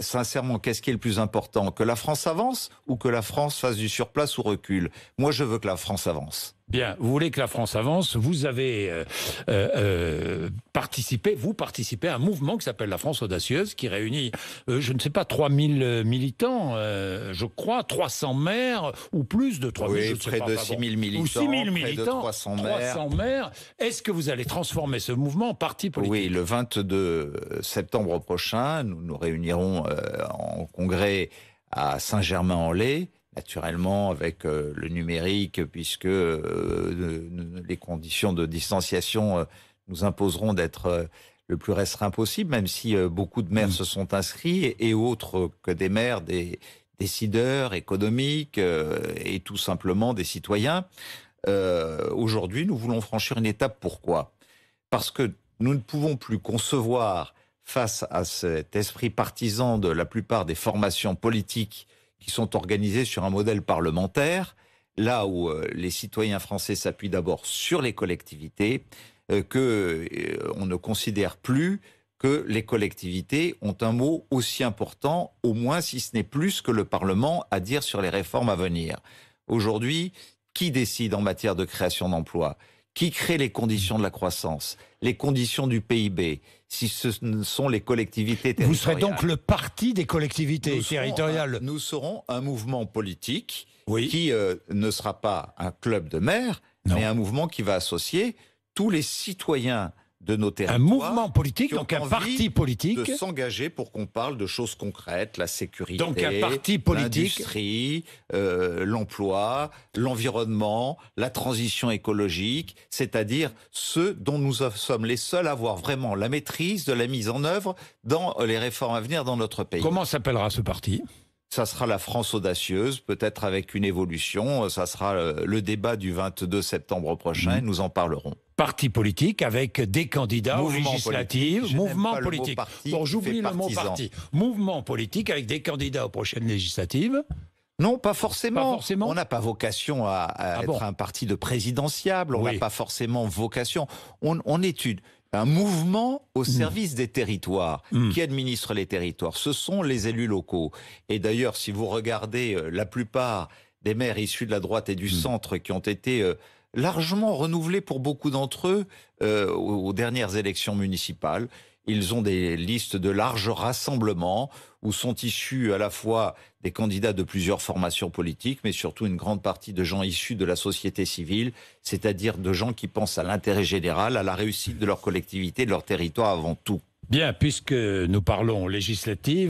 sincèrement, qu'est-ce qui est le plus important? Que la France avance ou que la France fasse du surplace ou recule? Moi, je veux que la France avance. Bien, vous voulez que la France avance, vous avez participez à un mouvement qui s'appelle la France audacieuse, qui réunit, je ne sais pas, 3000 militants, je crois, 300 maires, ou plus de 3000, oui, je ne sais près pas, de 6000 militants, ou 6000 près de militants, 300 maires. 300 maires. Est-ce que vous allez transformer ce mouvement en parti politique? Oui, le 22 septembre prochain, nous nous réunirons en congrès à Saint-Germain-en-Laye, naturellement avec le numérique, puisque les conditions de distanciation nous imposeront d'être le plus restreint possible, même si beaucoup de maires se sont inscrits, et autres que des maires, des décideurs économiques et tout simplement des citoyens. Aujourd'hui, nous voulons franchir une étape. Pourquoi? Parce que nous ne pouvons plus concevoir, face à cet esprit partisan de la plupart des formations politiques qui sont organisées sur un modèle parlementaire, là où les citoyens français s'appuient d'abord sur les collectivités, on ne considère plus que les collectivités ont un mot aussi important, au moins si ce n'est plus que le Parlement, à dire sur les réformes à venir. Aujourd'hui, qui décide en matière de création d'emplois? Qui crée les conditions de la croissance, les conditions du PIB, si ce sont les collectivités territoriales? Vous serez donc le parti des collectivités territoriales. Nous serons un mouvement politique oui. qui ne sera pas un club de maires, mais un mouvement qui va associer tous les citoyens de nos territoires. Un mouvement politique, donc un parti politique. De s'engager pour qu'on parle de choses concrètes, la sécurité, donc un parti politique, l'industrie, l'emploi, l'environnement, la transition écologique, c'est-à-dire ceux dont nous sommes les seuls à avoir vraiment la maîtrise de la mise en œuvre dans les réformes à venir dans notre pays. Comment s'appellera ce parti ? Ça sera la France audacieuse, peut-être avec une évolution. Ça sera le débat du 22 septembre prochain et nous en parlerons. Parti politique avec des candidats aux législatives. Mouvement politique. Bon, j'oublie le mot parti. Mouvement politique avec des candidats aux prochaines législatives. Non, pas forcément. Pas forcément. On n'a pas vocation à être un parti de présidentiable. On n'a pas forcément vocation. On est un mouvement au service des territoires. Qui administre les territoires? Ce sont les élus locaux. Et d'ailleurs, si vous regardez la plupart des maires issus de la droite et du centre qui ont été largement renouvelés pour beaucoup d'entre eux aux dernières élections municipales, ils ont des listes de larges rassemblements où sont issus à la fois des candidats de plusieurs formations politiques, mais surtout une grande partie de gens issus de la société civile, c'est-à-dire de gens qui pensent à l'intérêt général, à la réussite de leur collectivité, de leur territoire avant tout. Bien, puisque nous parlons législative,